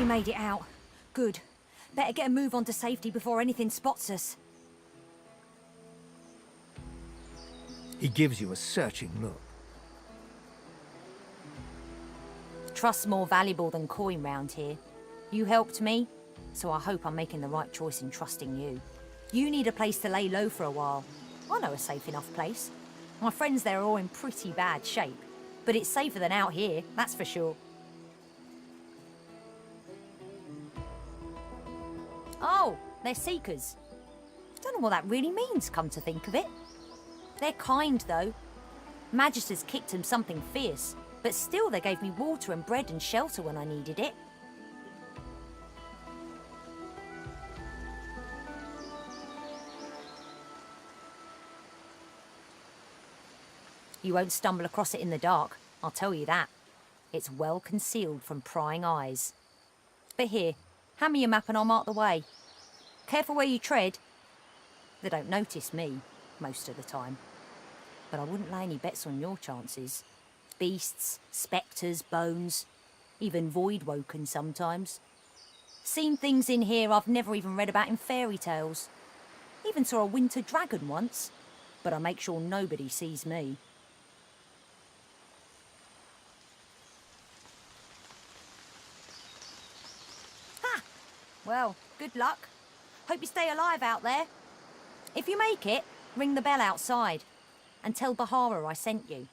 We made it out. Good. Better get a move on to safety before anything spots us. He gives you a searching look. Trust's more valuable than coin round here. You helped me, so I hope I'm making the right choice in trusting you. You need a place to lay low for a while. I know a safe enough place. My friends there are all in pretty bad shape, but it's safer than out here, that's for sure. Oh, they're seekers. Don't know what that really means, come to think of it. They're kind, though. Magisters kicked them something fierce, but still they gave me water and bread and shelter when I needed it. You won't stumble across it in the dark, I'll tell you that. It's well concealed from prying eyes. But here, hand me your map and I'll mark the way. Careful where you tread. They don't notice me, most of the time. But I wouldn't lay any bets on your chances. Beasts, spectres, bones, even void-woken sometimes. Seen things in here I've never even read about in fairy tales. Even saw a winter dragon once, but I make sure nobody sees me. Ha! Well, good luck. Hope you stay alive out there. If you make it, ring the bell outside and tell Bahara I sent you.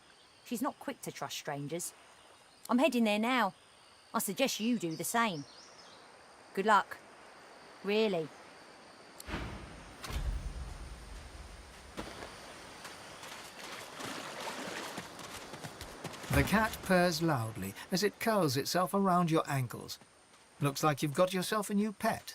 She's not quick to trust strangers. I'm heading there now. I suggest you do the same. Good luck. Really. The cat purrs loudly as it curls itself around your ankles. Looks like you've got yourself a new pet.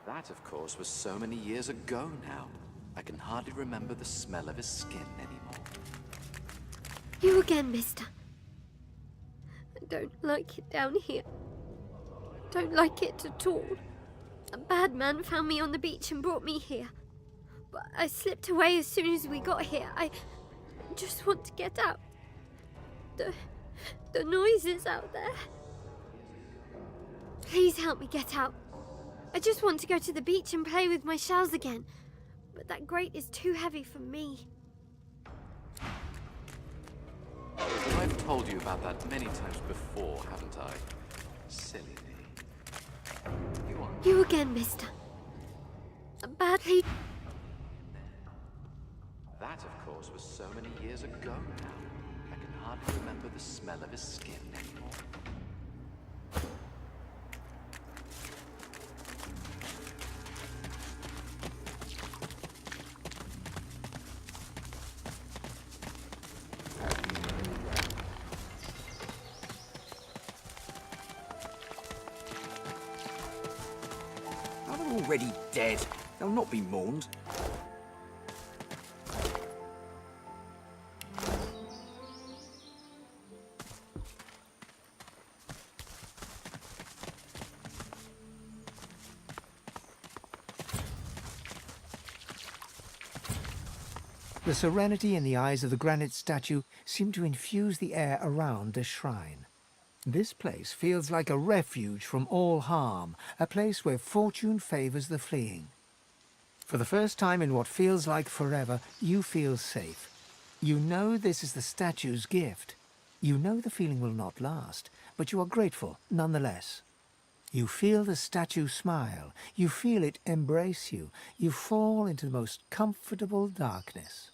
That, of course, was so many years ago now. I can hardly remember the smell of his skin anymore. You again, mister. I don't like it down here. Don't like it at all. A bad man found me on the beach and brought me here. But I slipped away as soon as we got here. I just want to get out. The noises out there. Please help me get out. I just want to go to the beach and play with my shells again. But that grate is too heavy for me. But I've told you about that many times before, haven't I? Silly me. You again, mister. Badly... That, of course, was so many years ago now. I can hardly remember the smell of his skin anymore. Are they already dead? They'll not be mourned. The serenity in the eyes of the granite statue seemed to infuse the air around the shrine. This place feels like a refuge from all harm, a place where fortune favors the fleeing. For the first time in what feels like forever, you feel safe. You know this is the statue's gift. You know the feeling will not last, but you are grateful nonetheless. You feel the statue smile. You feel it embrace you. You fall into the most comfortable darkness.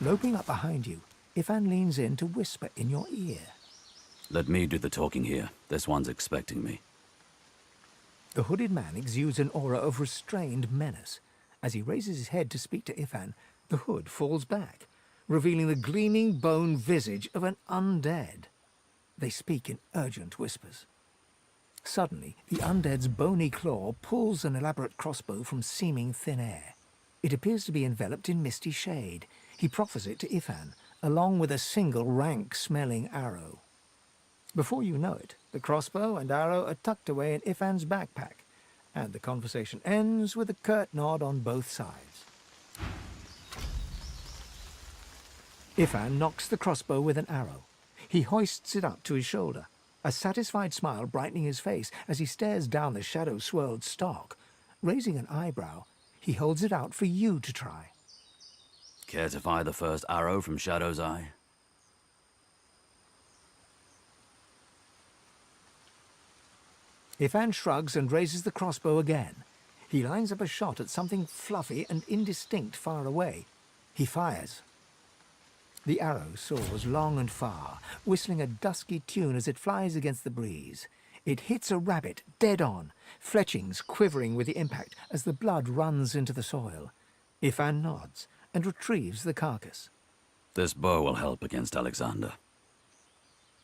Loping up behind you, Ifan leans in to whisper in your ear. Let me do the talking here. This one's expecting me. The hooded man exudes an aura of restrained menace. As he raises his head to speak to Ifan, the hood falls back, revealing the gleaming bone visage of an undead. They speak in urgent whispers. Suddenly, the undead's bony claw pulls an elaborate crossbow from seeming thin air. It appears to be enveloped in misty shade. He proffers it to Ifan, along with a single rank-smelling arrow. Before you know it, the crossbow and arrow are tucked away in Ifan's backpack, and the conversation ends with a curt nod on both sides. Ifan knocks the crossbow with an arrow. He hoists it up to his shoulder, a satisfied smile brightening his face as he stares down the shadow-swirled stock. Raising an eyebrow, he holds it out for you to try. Care to fire the first arrow from Shadow's Eye? Ifan shrugs and raises the crossbow again. He lines up a shot at something fluffy and indistinct far away. He fires. The arrow soars long and far, whistling a dusky tune as it flies against the breeze. It hits a rabbit dead on, fletchings quivering with the impact as the blood runs into the soil. Ifan nods and retrieves the carcass. This bow will help against Alexander.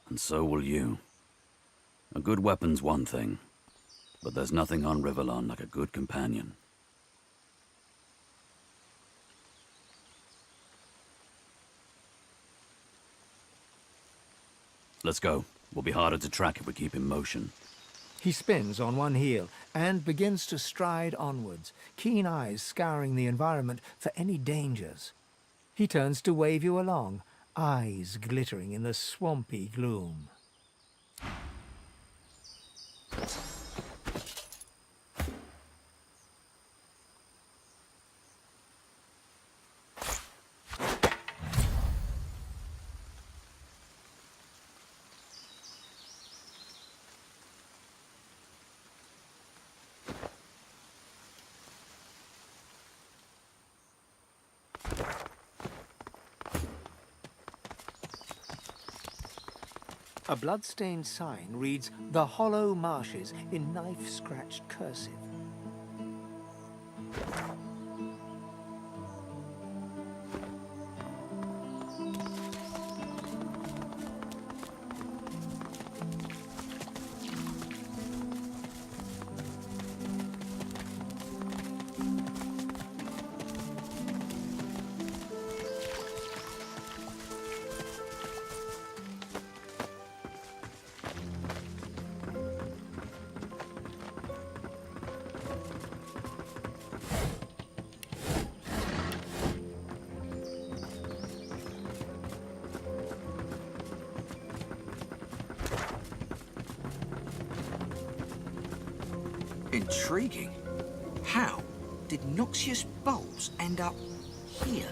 And so will you. A good weapon's one thing, but there's nothing on Rivellon like a good companion. Let's go. We'll be harder to track if we keep in motion. He spins on one heel and begins to stride onwards, keen eyes scouring the environment for any dangers. He turns to wave you along, eyes glittering in the swampy gloom. A blood-stained sign reads, "The Hollow Marshes," in knife-scratched cursive. Intriguing. How did Noxious Bowls end up here?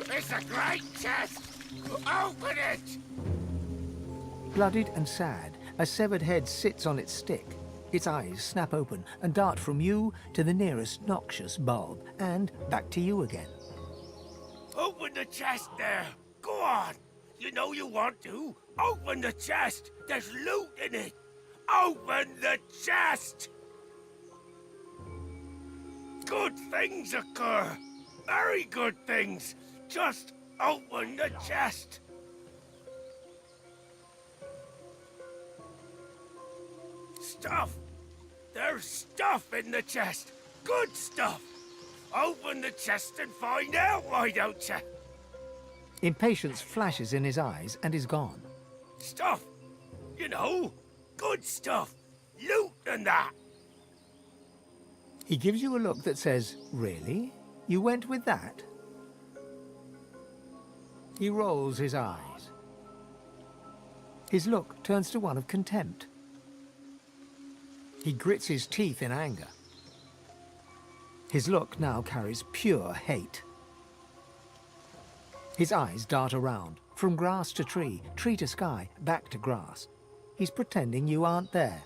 It's a great chest! Open it! Bloodied and sad, a severed head sits on its stick. Its eyes snap open and dart from you to the nearest noxious bulb, and back to you again. Open the chest there! Go on! You know you want to! Open the chest! There's loot in it! Open the chest! Good things occur! Very good things! Just open the chest. Stuff. There's stuff in the chest. Good stuff. Open the chest and find out, why don't you? Impatience flashes in his eyes and is gone. Stuff. You know, good stuff. Loot and that. He gives you a look that says, "Really? You went with that?" He rolls his eyes. His look turns to one of contempt. He grits his teeth in anger. His look now carries pure hate. His eyes dart around, from grass to tree, tree to sky, back to grass. He's pretending you aren't there.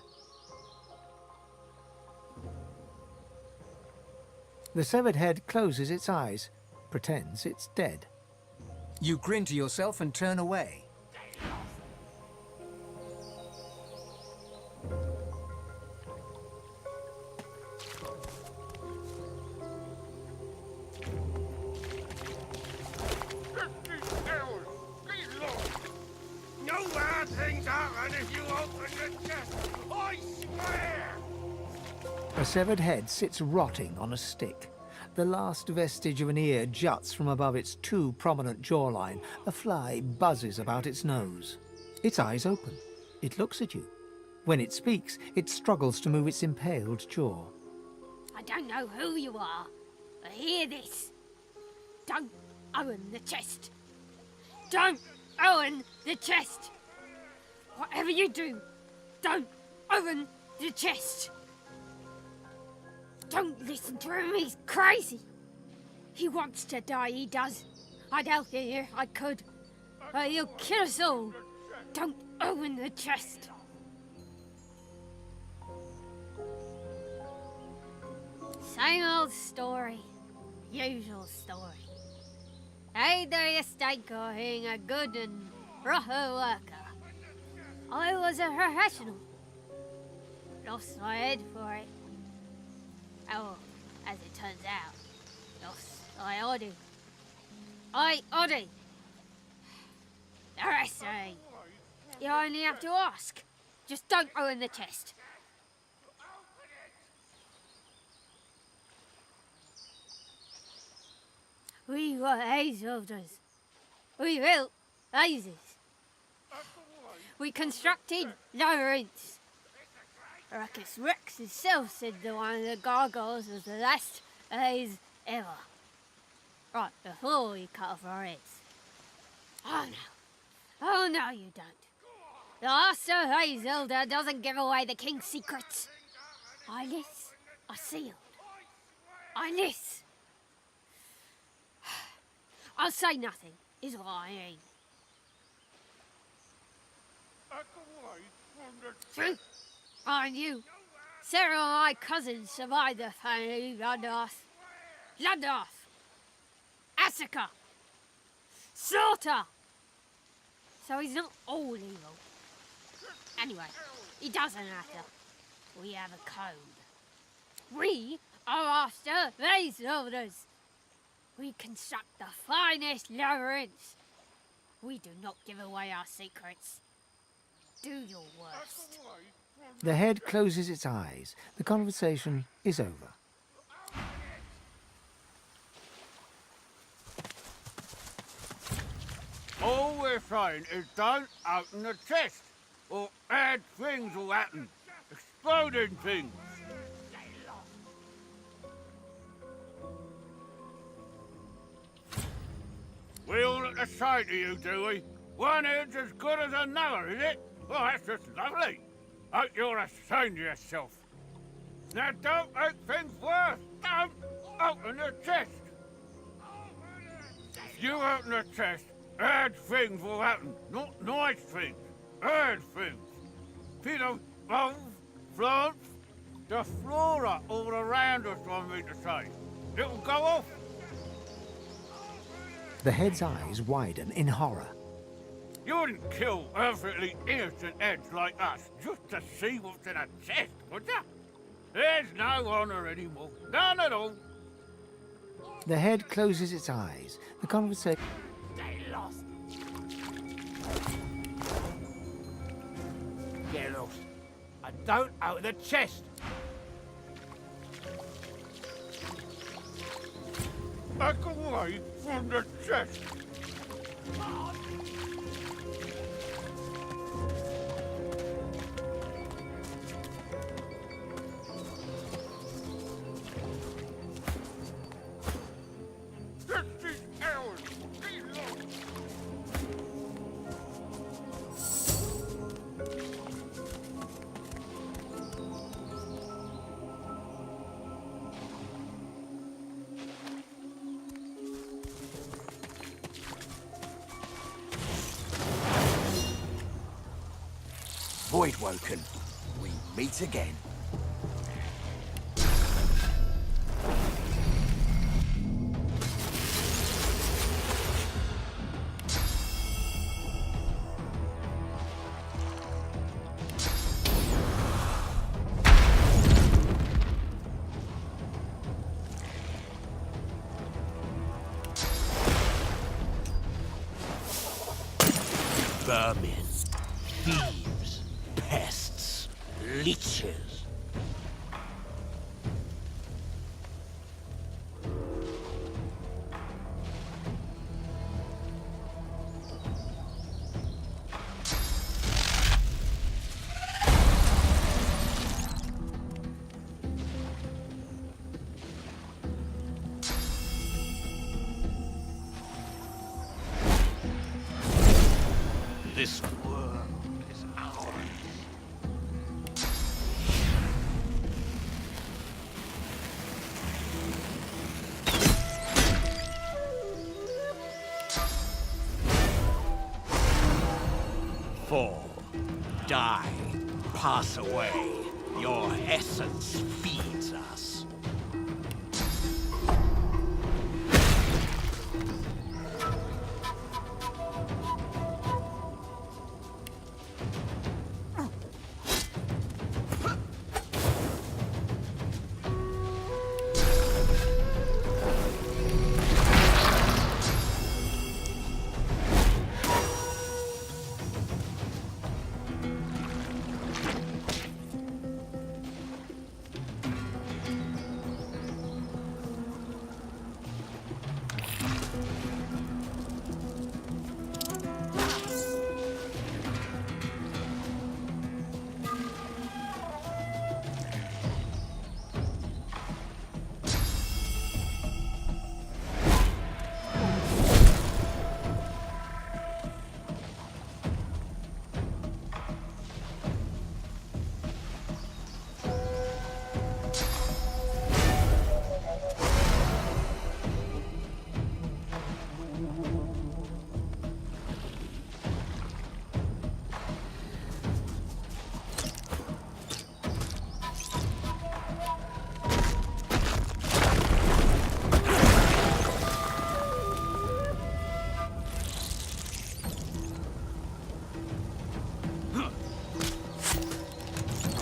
The severed head closes its eyes, pretends it's dead. You grin to yourself and turn away. No bad things happen if you open the chest. I swear. A severed head sits rotting on a stick. The last vestige of an ear juts from above its too prominent jawline. A fly buzzes about its nose. Its eyes open. It looks at you. When it speaks, it struggles to move its impaled jaw. I don't know who you are, but hear this. Don't open the chest. Don't open the chest. Whatever you do, don't open the chest. Don't listen to him, he's crazy. He wants to die, he does. I'd help you here, I could. But he'll kill us all. Don't open the chest. Same old story. Usual story. Either you stink or being a good and proper worker. I was a professional. Lost my head for it. Oh, as it turns out, lost my Oddie. Oddie! The rest of it. You only have to ask. Just don't open the chest. We were haze builders. We built hazes. We constructed labyrinths. Ruckus Rex himself said that one of the gargoyles was the last haze ever. Right before we cut off our heads. Oh no. Oh no you don't. The Master Haze Elder doesn't give away the king's secrets. Eyeless are sealed. Eyeless. I'll say nothing, is what I mean. True. And you. Sarah and my cousins survived the family bloodbath. Bloodbath. Massacre. Slaughter. So he's not all evil. Anyway, it doesn't matter. We have a code. We are Master Haze Builders. We construct the finest labyrinths. We do not give away our secrets. Do your worst. The head closes its eyes. The conversation is over. All we're saying is don't open the chest, or bad things will happen. Exploding things. We all at the side of you, do we? One head's as good as another, is it? Well, that's just lovely. Hope you're ashamed of yourself. Now, don't make things worse. Don't open the chest. If you open the chest, bad things will happen. Not nice things. Bad things. Bit of bones, plants, the flora all around us, I mean to say. It'll go off. The head's eyes widen in horror. You wouldn't kill perfectly innocent heads like us just to see what's in a chest, would you? There's no honor anymore. None at all. The head closes its eyes. The conversation... Get lost. Get lost. And don't open the chest. Back away from the chest. Voidwoken, we meet again. Vermin, thieves, pests, leeches. This world is ours. Fall, die, pass away. Your essence feeds us.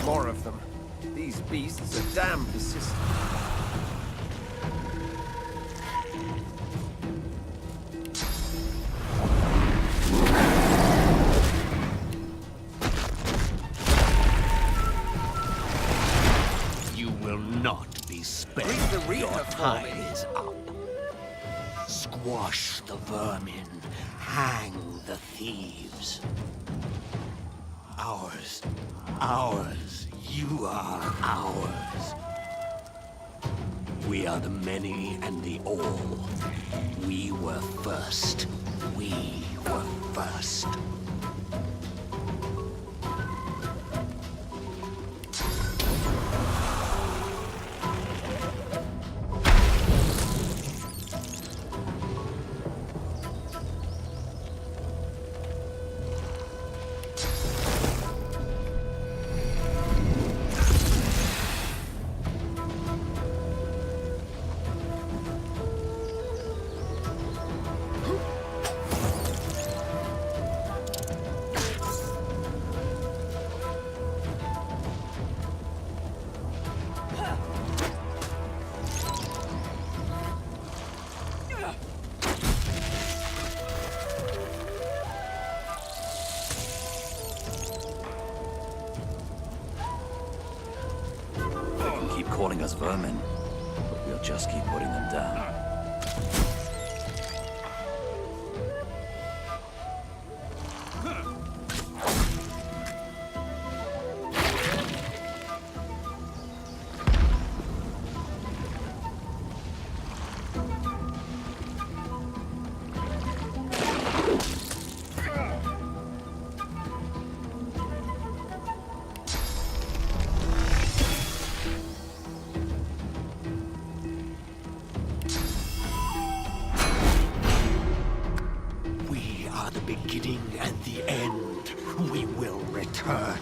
More of them. These beasts are damn persistent. You will not be spared. Bring the reaper Your for time me. is up. Squash the vermin. Hang the thieves. Ours. Ours. You are ours. We are the many and the all. We were first. We were first. as vermin, but we'll just keep putting them down. We are the beginning and the end. We will return.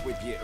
With you.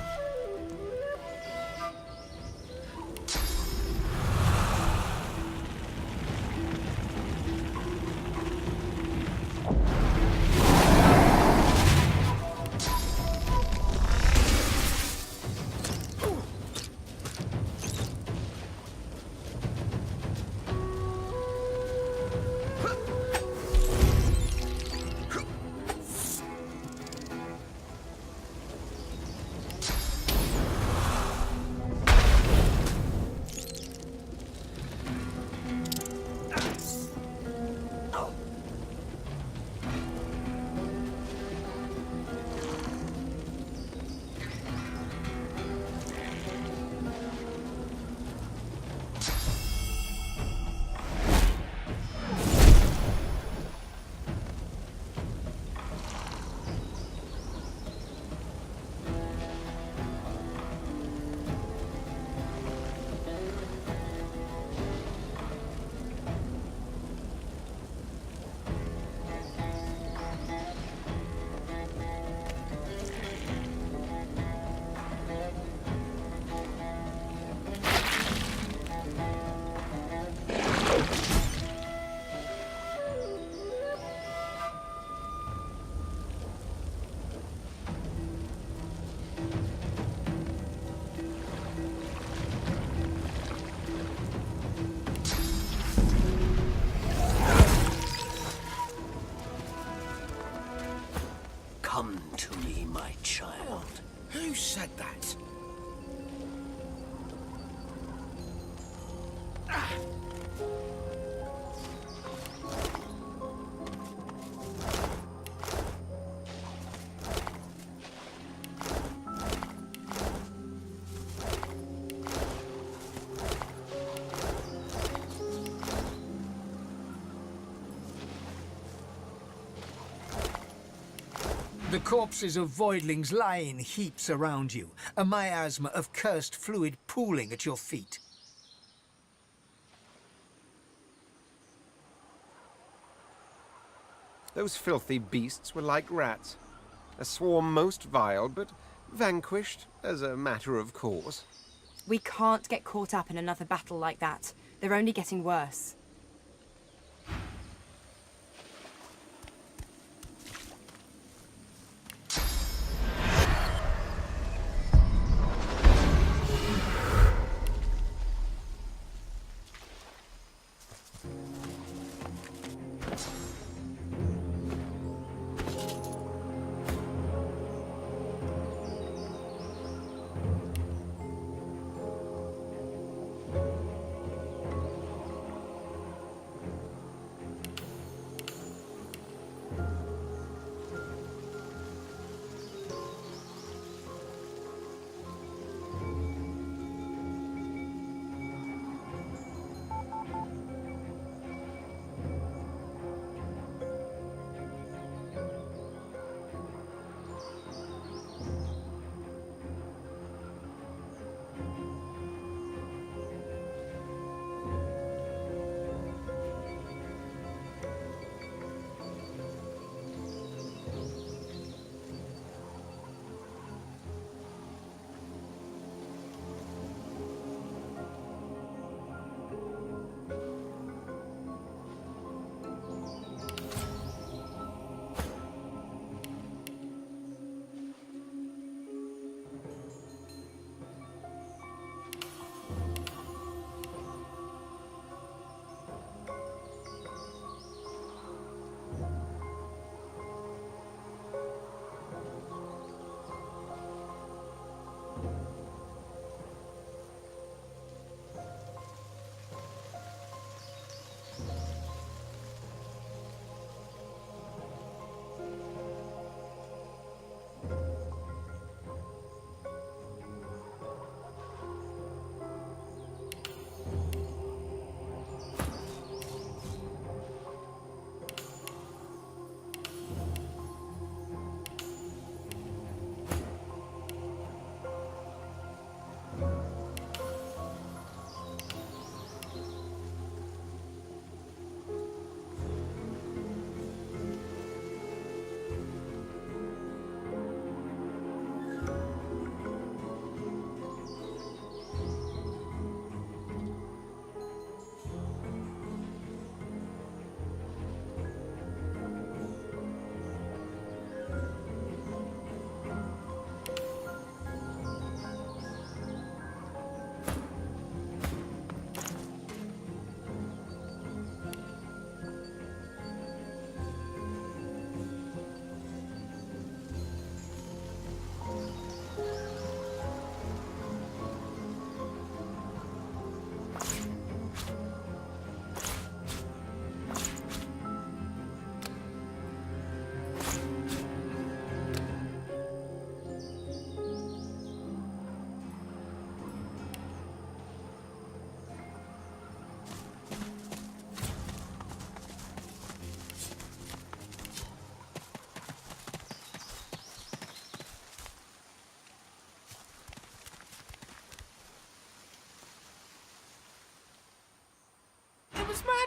said that? The corpses of voidlings lie in heaps around you, a miasma of cursed fluid pooling at your feet. Those filthy beasts were like rats. A swarm most vile, but vanquished as a matter of course. We can't get caught up in another battle like that. They're only getting worse.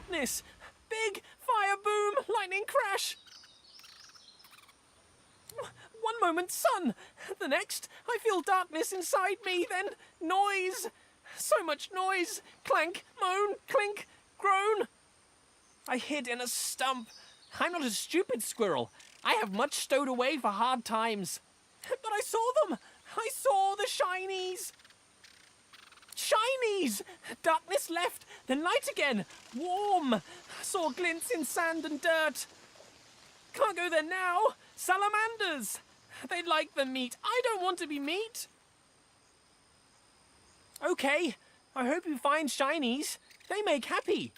Madness! Big fire boom, lightning crash! One moment, sun! The next, I feel darkness inside me, then noise! So much noise! Clank, moan, clink, groan! I hid in a stump. I'm not a stupid squirrel. I have much stowed away for hard times. But I saw them! I saw the shinies! Shinies! Darkness left, then light again. Warm. Saw glints in sand and dirt. Can't go there now. Salamanders. They like the meat. I don't want to be meat. Okay, I hope you find shinies. They make happy.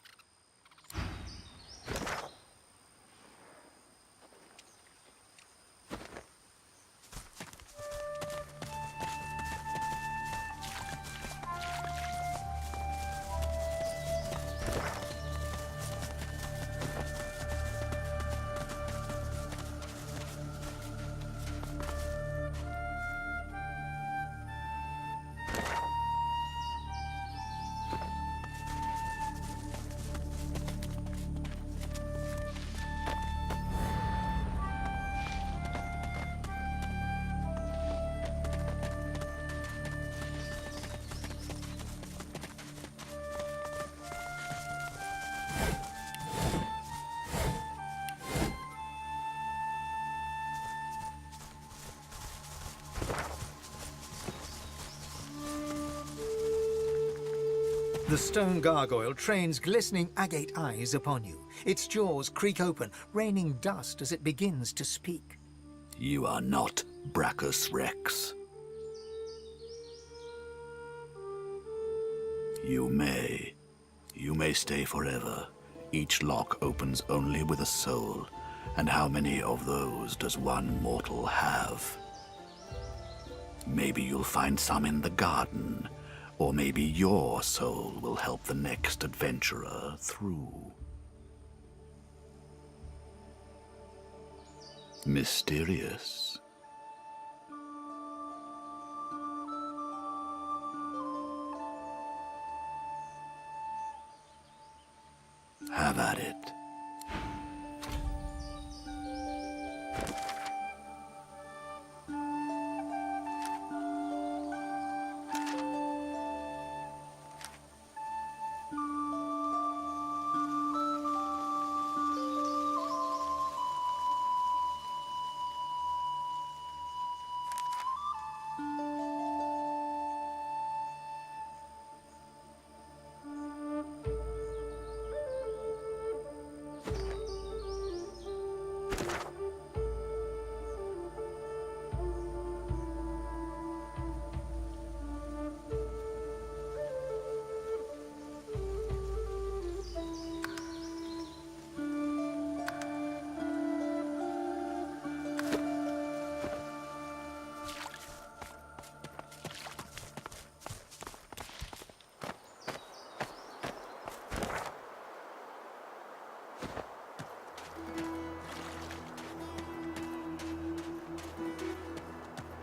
The stone gargoyle trains glistening agate eyes upon you. Its jaws creak open, raining dust as it begins to speak. You are not Brachus Rex. You may stay forever. Each lock opens only with a soul. And how many of those does one mortal have? Maybe you'll find some in the garden. Or maybe your soul will help the next adventurer through. Mysterious. Have at it.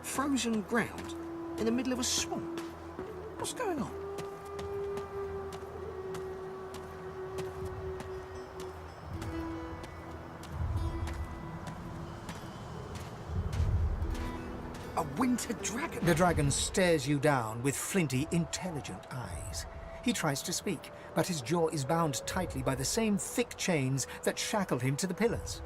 Frozen ground in the middle of a swamp. What's going on? A winter dragon? The dragon stares you down with flinty, intelligent eyes. He tries to speak, but his jaw is bound tightly by the same thick chains that shackled him to the pillars.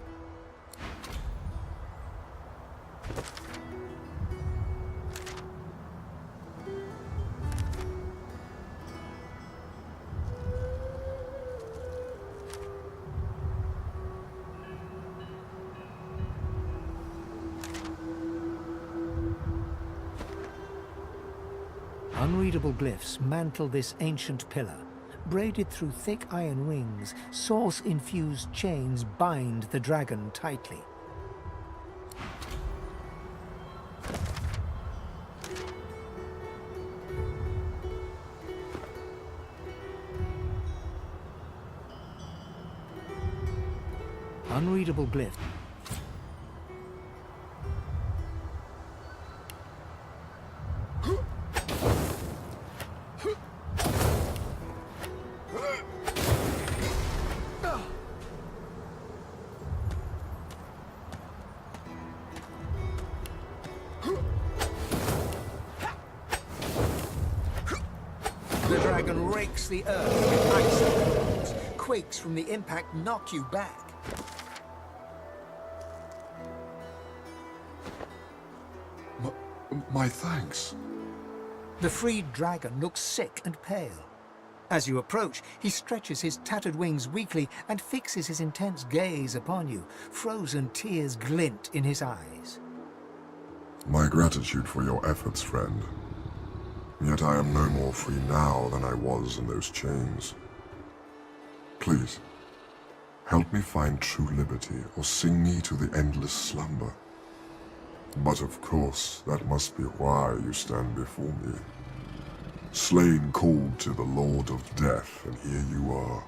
Unreadable glyphs mantle this ancient pillar. Braided through thick iron wings, source-infused chains bind the dragon tightly. Unreadable glyph. The dragon rakes the earth with ice claws. Quakes from the impact knock you back. My thanks. The freed dragon looks sick and pale. As you approach, he stretches his tattered wings weakly and fixes his intense gaze upon you. Frozen tears glint in his eyes. My gratitude for your efforts, friend. Yet I am no more free now than I was in those chains. Please, help me find true liberty, or sing me to the endless slumber. But of course, that must be why you stand before me. Slane called to the Lord of Death, and here you are.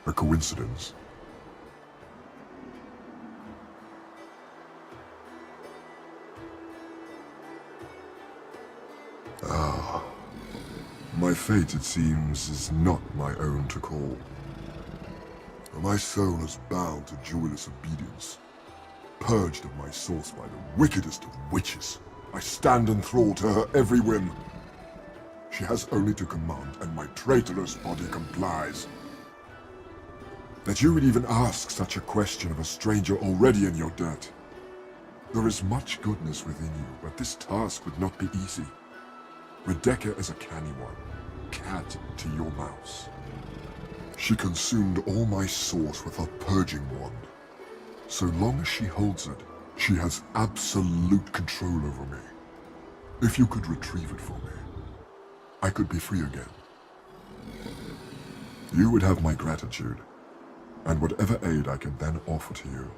A coincidence? Ah. My fate, it seems, is not my own to call. My soul is bound to joyless obedience. Purged of my source by the wickedest of witches, I stand enthralled to her every whim. She has only to command, and my traitorous body complies. That you would even ask such a question of a stranger already in your debt. There is much goodness within you, but this task would not be easy. Rebecca is a canny one, cat to your mouse. She consumed all my source with her purging wand. So long as she holds it, she has absolute control over me. If you could retrieve it for me, I could be free again. You would have my gratitude, and whatever aid I can then offer to you.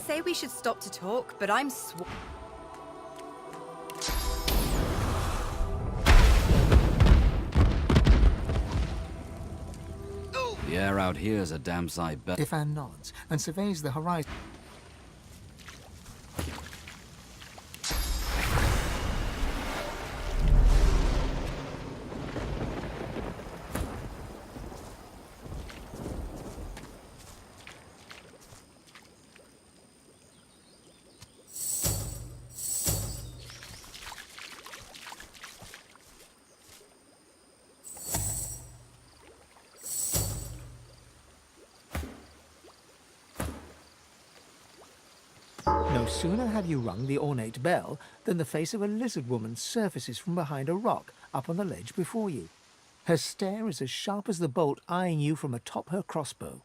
say we should stop to talk, but I'm The air out here's a damn sight better. Ifan nods and surveys the horizon. No sooner have you rung the ornate bell than the face of a lizard woman surfaces from behind a rock up on the ledge before you. Her stare is as sharp as the bolt eyeing you from atop her crossbow.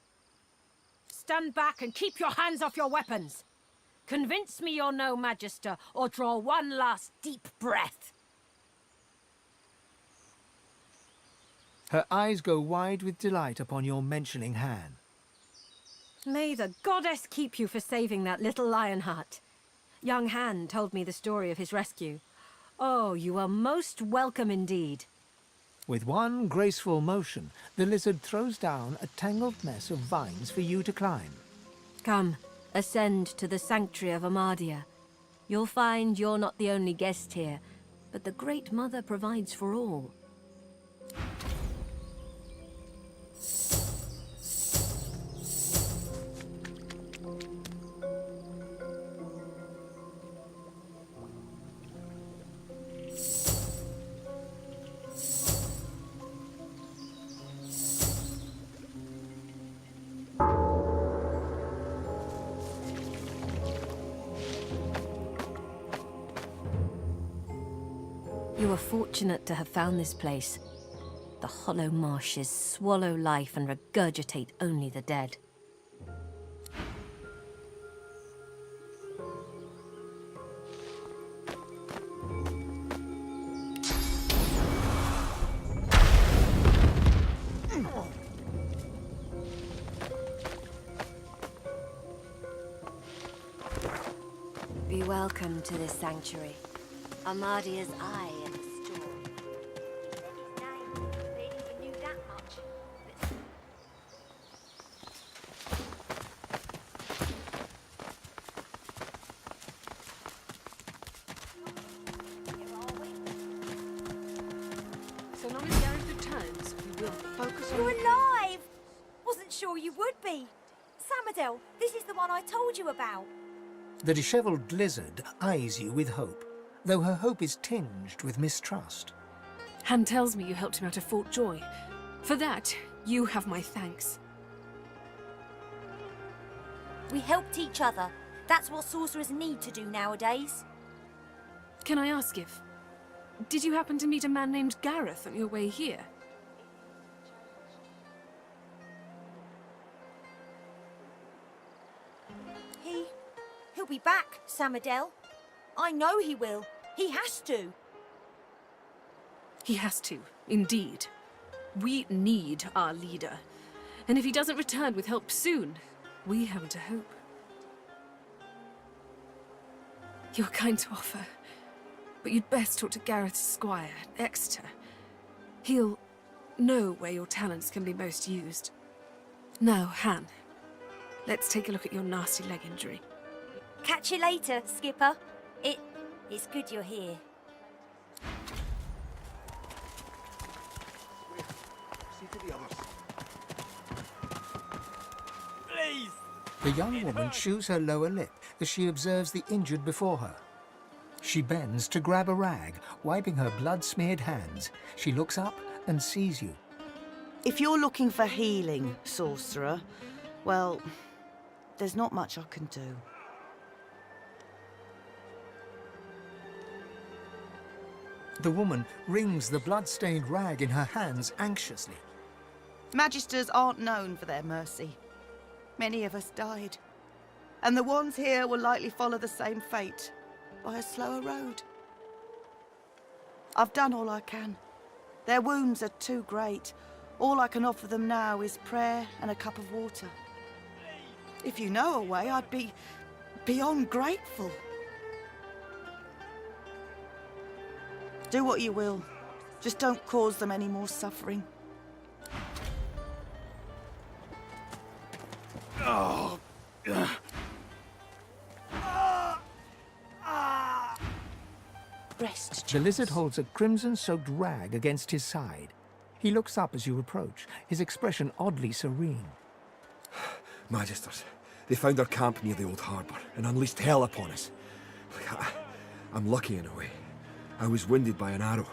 Stand back and keep your hands off your weapons. Convince me you're no magister, or draw one last deep breath. Her eyes go wide with delight upon your mentioning Han. May the goddess keep you for saving that little lionheart. Young Han told me the story of his rescue. Oh, you are most welcome indeed. With one graceful motion, the lizard throws down a tangled mess of vines for you to climb. Come, ascend to the sanctuary of Amadia. You'll find you're not the only guest here, but the Great Mother provides for all. You are fortunate to have found this place. The hollow marshes swallow life and regurgitate only the dead. Be welcome to this sanctuary. Amadia's eye in the story. They even knew that much. So long as Gareth returns, we will focus on... You're alive! Wasn't sure you would be. Samadel, this is the one I told you about. The dishevelled lizard eyes you with hope, though her hope is tinged with mistrust. Han tells me you helped him out of Fort Joy. For that, you have my thanks. We helped each other. That's what sorcerers need to do nowadays. Can I ask if... Did you happen to meet a man named Gareth on your way here? He'll be back, Samadel. I know he will. He has to. He has to, indeed. We need our leader. And if he doesn't return with help soon, we haven't a hope. You're kind to offer, but you'd best talk to Gareth's squire, Exeter. He'll know where your talents can be most used. Now, Han, let's take a look at your nasty leg injury. Catch you later, Skipper. It's good you're here. See to the others. Please! The young woman chews her lower lip as she observes the injured before her. She bends to grab a rag, wiping her blood-smeared hands. She looks up and sees you. If you're looking for healing, sorcerer, well, there's not much I can do. The woman wrings the blood-stained rag in her hands anxiously. Magisters aren't known for their mercy. Many of us died. And the ones here will likely follow the same fate, by a slower road. I've done all I can. Their wounds are too great. All I can offer them now is prayer and a cup of water. If you know a way, I'd be beyond grateful. Do what you will. Just don't cause them any more suffering. Oh. Rest. The lizard holds a crimson-soaked rag against his side. He looks up as you approach, his expression oddly serene. Magisters, they found our camp near the old harbour and unleashed hell upon us. I'm lucky in a way. I was wounded by an arrow.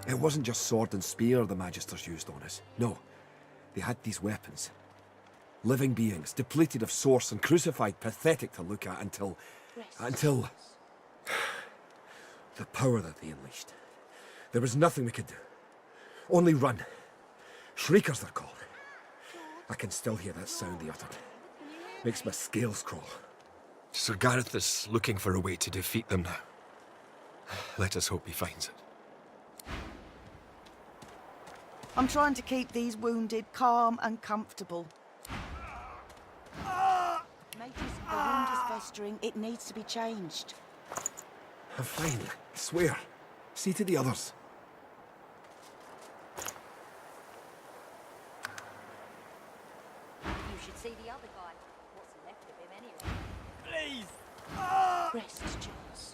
It wasn't just sword and spear the Magisters used on us. No, they had these weapons. Living beings, depleted of source and crucified, pathetic to look at until... the power that they unleashed. There was nothing we could do. Only run. Shriekers they're called. I can still hear that sound they uttered. Makes my scales crawl. Sir Gareth is looking for a way to defeat them now. Let us hope he finds it. I'm trying to keep these wounded calm and comfortable. Matey, the wound is festering. It needs to be changed. I'm fine, I swear. See to the others. You should see the other guy. What's left of him anyway? Please! Rest, Jules.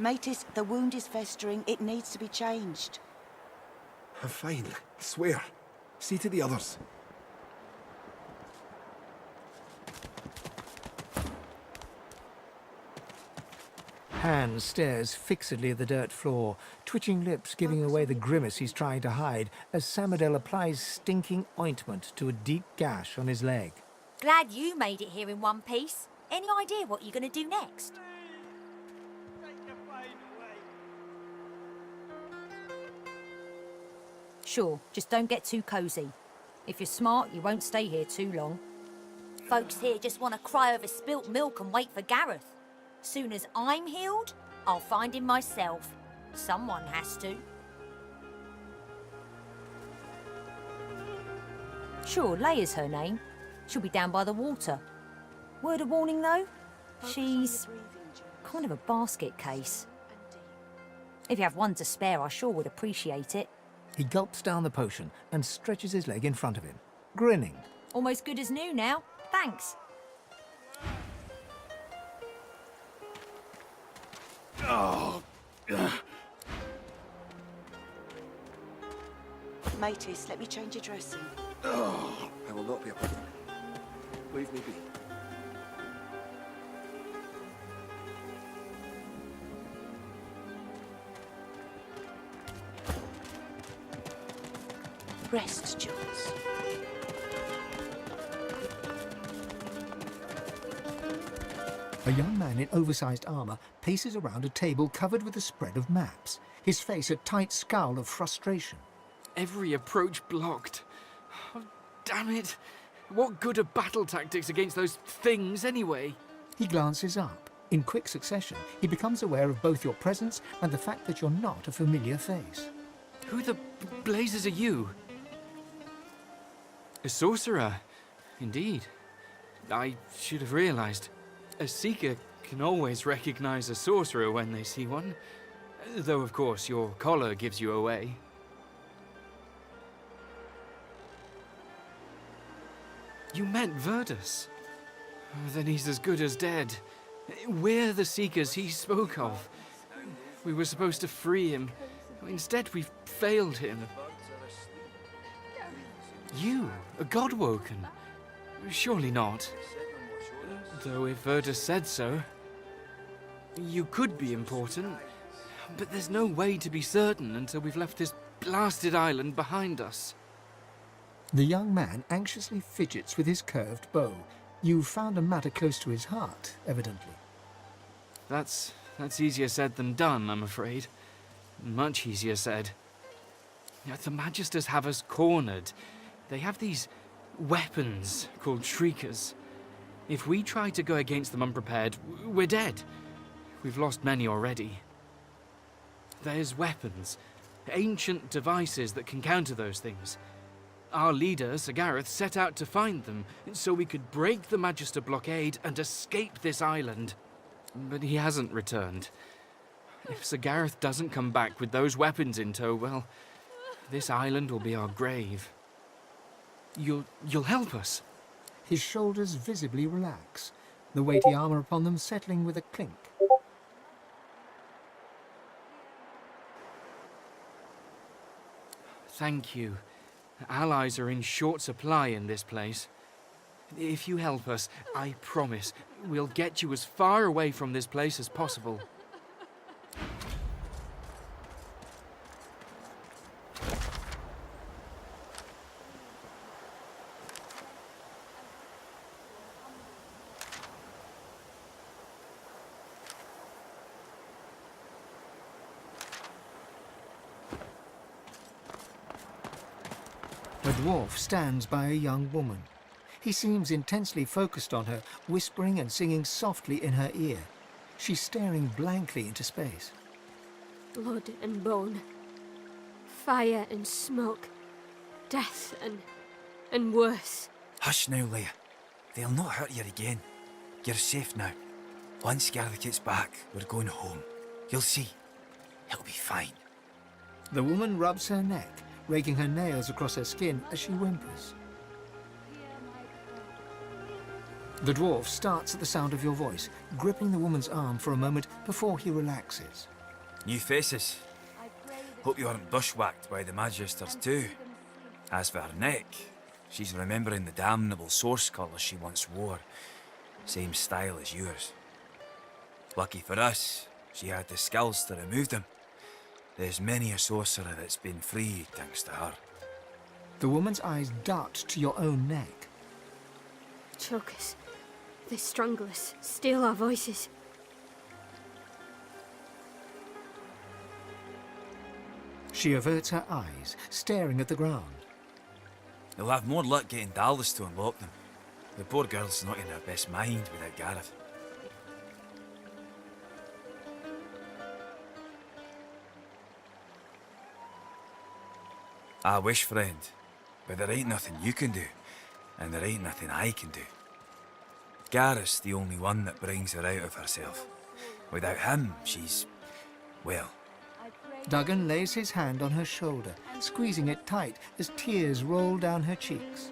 Matis, the wound is festering. It needs to be changed. I'm fine, I swear. See to the others. Han stares fixedly at the dirt floor, twitching lips giving away the grimace he's trying to hide as Samadel applies stinking ointment to a deep gash on his leg. Glad you made it here in one piece. Any idea what you're going to do next? Sure, just don't get too cosy. If you're smart, you won't stay here too long. Folks here just want to cry over spilt milk and wait for Gareth. Soon as I'm healed, I'll find him myself. Someone has to. Sure, Leia's her name. She'll be down by the water. Word of warning, though? She's kind of a basket case. If you have one to spare, I sure would appreciate it. He gulps down the potion and stretches his leg in front of him, grinning. Almost good as new now. Thanks. Oh. Matis, let me change your dressing. Oh, I will not be a problem. Leave me be. Rest, Jules. A young man in oversized armor paces around a table covered with a spread of maps, his face a tight scowl of frustration. Every approach blocked. Oh, damn it. What good are battle tactics against those things anyway? He glances up. In quick succession, he becomes aware of both your presence and the fact that you're not a familiar face. Who the blazes are you? A sorcerer, indeed. I should have realized. A seeker can always recognize a sorcerer when they see one. Though, of course, your collar gives you away. You meant Verdus. Then he's as good as dead. We're the seekers he spoke of. We were supposed to free him. Instead, we've failed him. You, a Godwoken? Surely not. Though if Verdus said so. You could be important, but there's no way to be certain until we've left this blasted island behind us. The young man anxiously fidgets with his curved bow. You've found a matter close to his heart, evidently. That's easier said than done, I'm afraid. Much easier said. The Magisters have us cornered. They have these weapons called shriekers. If we try to go against them unprepared, we're dead. We've lost many already. There's weapons, ancient devices that can counter those things. Our leader, Sir Gareth, set out to find them so we could break the Magister blockade and escape this island. But he hasn't returned. If Sir Gareth doesn't come back with those weapons in tow, well, this island will be our grave. You'll help us? His shoulders visibly relax, the weighty armor upon them settling with a clink. Thank you. Allies are in short supply in this place. If you help us, I promise, we'll get you as far away from this place as possible. A dwarf stands by a young woman. He seems intensely focused on her, whispering and singing softly in her ear. She's staring blankly into space. Blood and bone. Fire and smoke. Death and worse. Hush now, Leia. They'll not hurt you again. You're safe now. Once Gareth gets back, we're going home. You'll see. He'll be fine. The woman rubs her neck, raking her nails across her skin as she whimpers. The dwarf starts at the sound of your voice, gripping the woman's arm for a moment before he relaxes. New faces. Hope you aren't bushwhacked by the Magisters too. As for her neck, she's remembering the damnable source colours she once wore. Same style as yours. Lucky for us, she had the skills to remove them. There's many a sorcerer that's been freed thanks to her. The woman's eyes dart to your own neck. Choke us. They strangle us, steal our voices. She averts her eyes, staring at the ground. They'll have more luck getting Dallas to unlock them. The poor girl's not in her best mind without Gareth. I wish, friend, but there ain't nothing you can do, and there ain't nothing I can do. Gareth's the only one that brings her out of herself. Without him, she's, well... Duggan lays his hand on her shoulder, squeezing it tight as tears roll down her cheeks.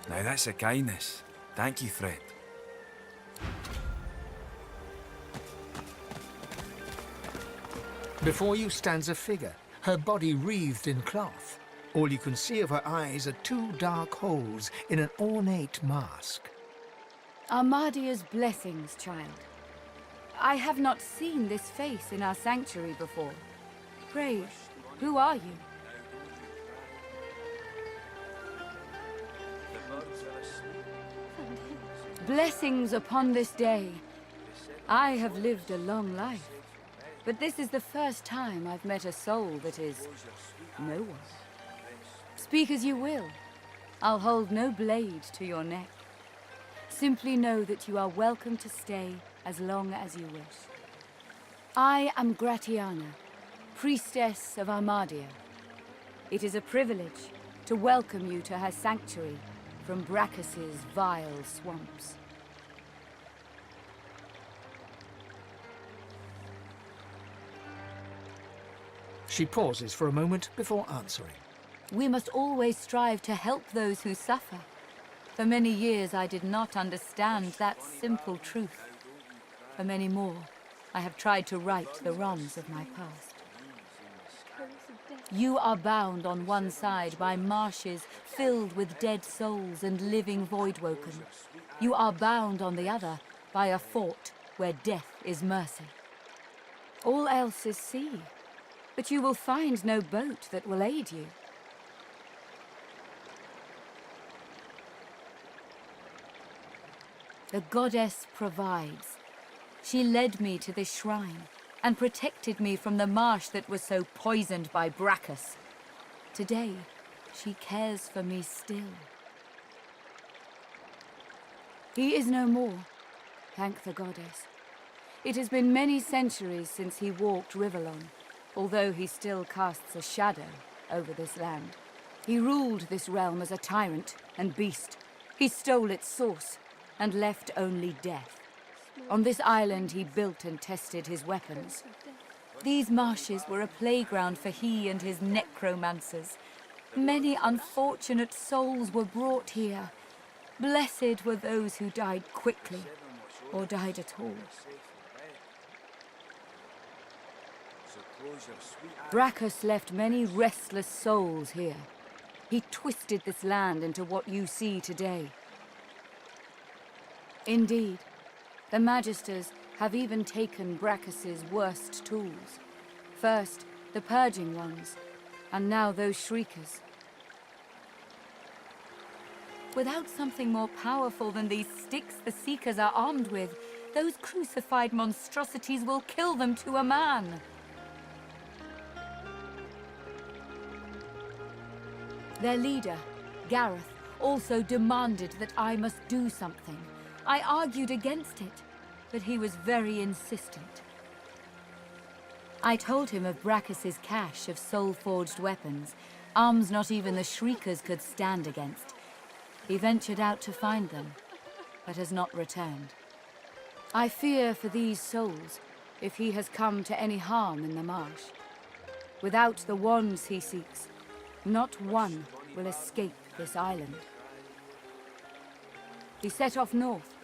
Now that's a kindness. Thank you, friend. Before you stands a figure, her body wreathed in cloth. All you can see of her eyes are two dark holes in an ornate mask. Armadia's blessings, child. I have not seen this face in our sanctuary before. Pray, who are you? Blessings upon this day. I have lived a long life, but this is the first time I've met a soul that is no one. Speak as you will. I'll hold no blade to your neck. Simply know that you are welcome to stay as long as you wish. I am Gratiana, priestess of Armadia. It is a privilege to welcome you to her sanctuary from Brachus's vile swamps. She pauses for a moment before answering. We must always strive to help those who suffer. For many years I did not understand that simple truth. For many more, I have tried to right the wrongs of my past. You are bound on one side by marshes filled with dead souls and living voidwoken. You are bound on the other by a fort where death is mercy. All else is sea, but you will find no boat that will aid you. The goddess provides. She led me to this shrine and protected me from the marsh that was so poisoned by Brachus. Today, she cares for me still. He is no more, thank the goddess. It has been many centuries since he walked Rivellon, although he still casts a shadow over this land. He ruled this realm as a tyrant and beast. He stole its source and left only death. On this island he built and tested his weapons. These marshes were a playground for he and his necromancers. Many unfortunate souls were brought here. Blessed were those who died quickly, or died at all. Brachus left many restless souls here. He twisted this land into what you see today. Indeed, the Magisters have even taken Brachus's worst tools. First, the purging ones, and now those shriekers. Without something more powerful than these sticks the Seekers are armed with, those crucified monstrosities will kill them to a man. Their leader, Gareth, also demanded that I must do something. I argued against it, but he was very insistent. I told him of Brachus's cache of soul-forged weapons, arms not even the Shriekers could stand against. He ventured out to find them, but has not returned. I fear for these souls, if he has come to any harm in the marsh. Without the wands he seeks, not one will escape this island. He set off north,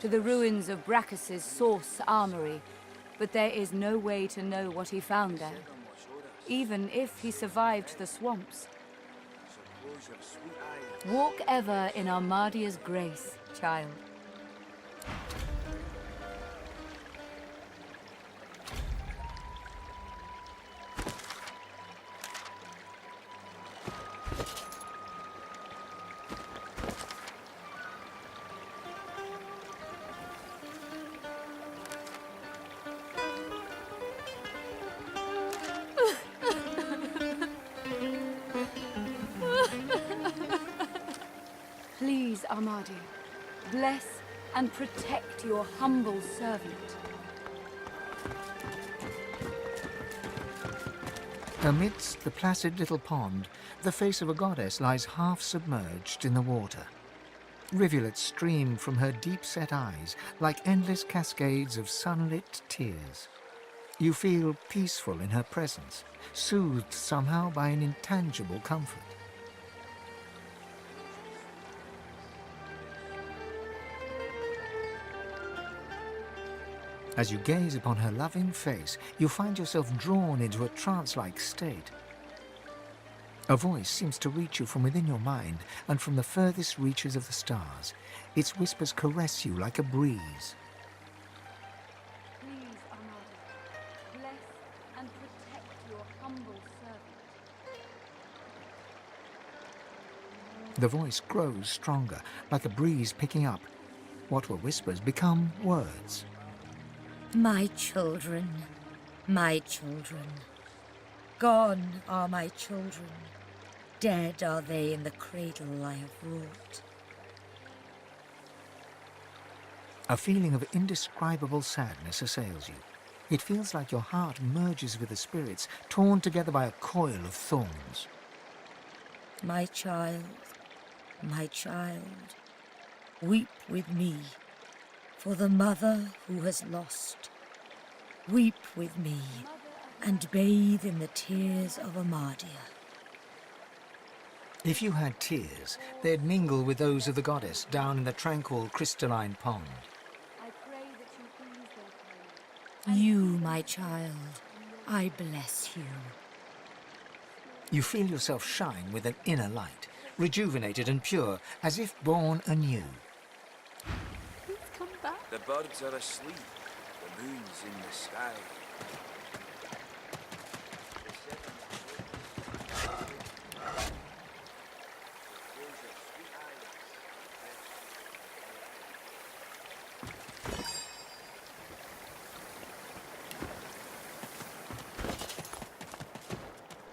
to the ruins of Brachus's source armory, but there is no way to know what he found there, even if he survived the swamps. Walk ever in Armadia's grace, child. Please, Armadia, bless and protect your humble servant. Amidst the placid little pond, the face of a goddess lies half submerged in the water. Rivulets stream from her deep-set eyes like endless cascades of sunlit tears. You feel peaceful in her presence, soothed somehow by an intangible comfort. As you gaze upon her loving face, you find yourself drawn into a trance-like state. A voice seems to reach you from within your mind and from the furthest reaches of the stars. Its whispers caress you like a breeze. Please, Armada, bless and protect your humble servant. The voice grows stronger, like a breeze picking up. What were whispers become words. My children, gone are my children, dead are they in the cradle I have wrought. A feeling of indescribable sadness assails you. It feels like your heart merges with the spirits, torn together by a coil of thorns. My child, weep with me for the mother who has lost. Weep with me and bathe in the tears of Armadia. If you had tears, they'd mingle with those of the goddess down in the tranquil crystalline pond. You, my child, I bless you. You feel yourself shine with an inner light, rejuvenated and pure, as if born anew. The birds are asleep. The moon's in the sky.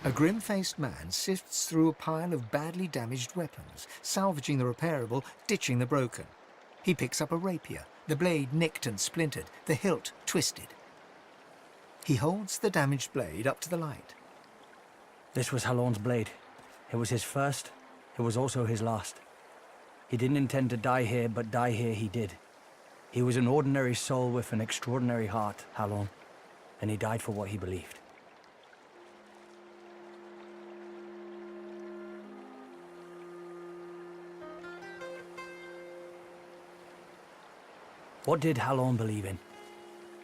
A grim-faced man sifts through a pile of badly damaged weapons, salvaging the repairable, ditching the broken. He picks up a rapier, the blade nicked and splintered, the hilt twisted. He holds the damaged blade up to the light. This was Halorn's blade. It was his first, it was also his last. He didn't intend to die here, but die here he did. He was an ordinary soul with an extraordinary heart, Halorn, and he died for what he believed. What did Halorn believe in?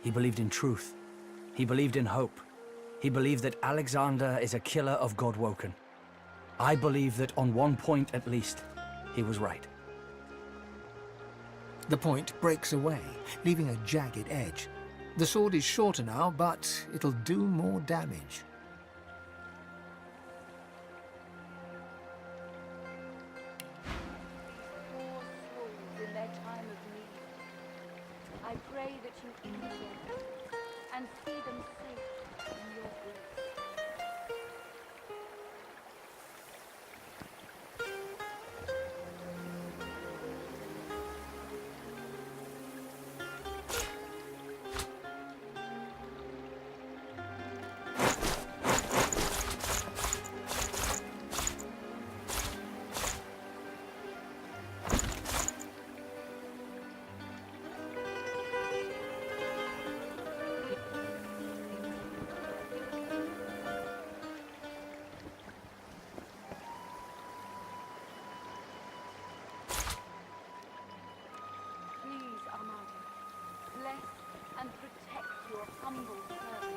He believed in truth. He believed in hope. He believed that Alexander is a killer of Godwoken. I believe that on one point at least, he was right. The point breaks away, leaving a jagged edge. The sword is shorter now, but it'll do more damage. In their time of need, I pray that you ease them and see them safe in your grace. Bless and protect your humble servant.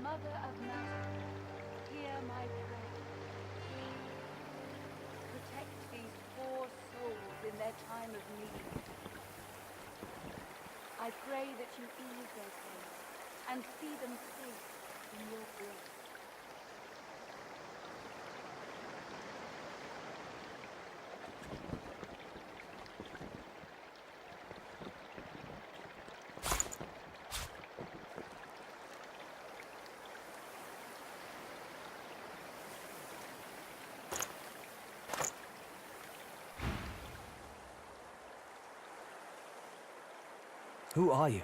Mother of Matter, hear my prayer. Protect these poor souls in their time of need. I pray that you ease their pain and see them safe in your grace. Who are you?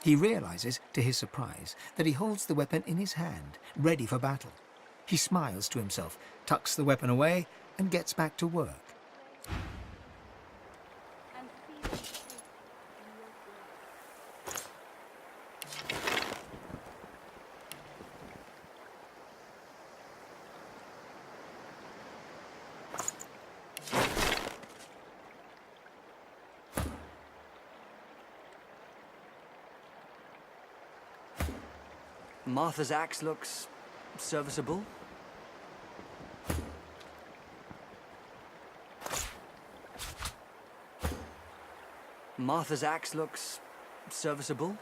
He realizes, to his surprise, that he holds the weapon in his hand, ready for battle. He smiles to himself, tucks the weapon away, and gets back to work. Martha's axe looks serviceable. Martha's axe looks serviceable.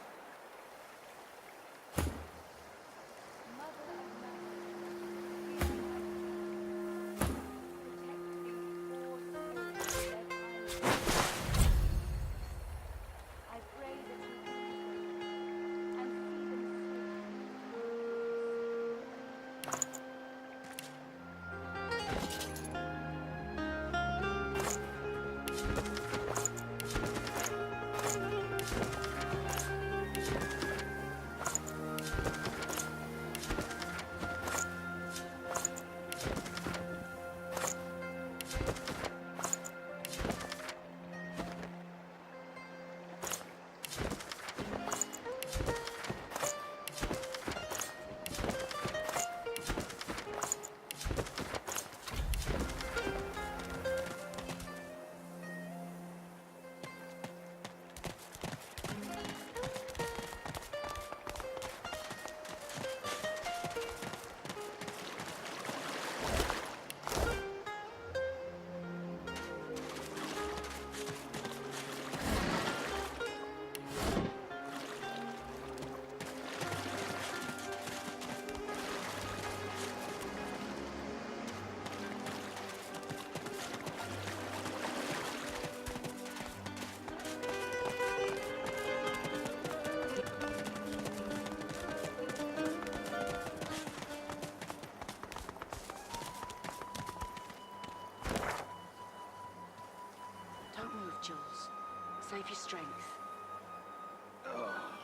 Jules. Save your strength. Oh.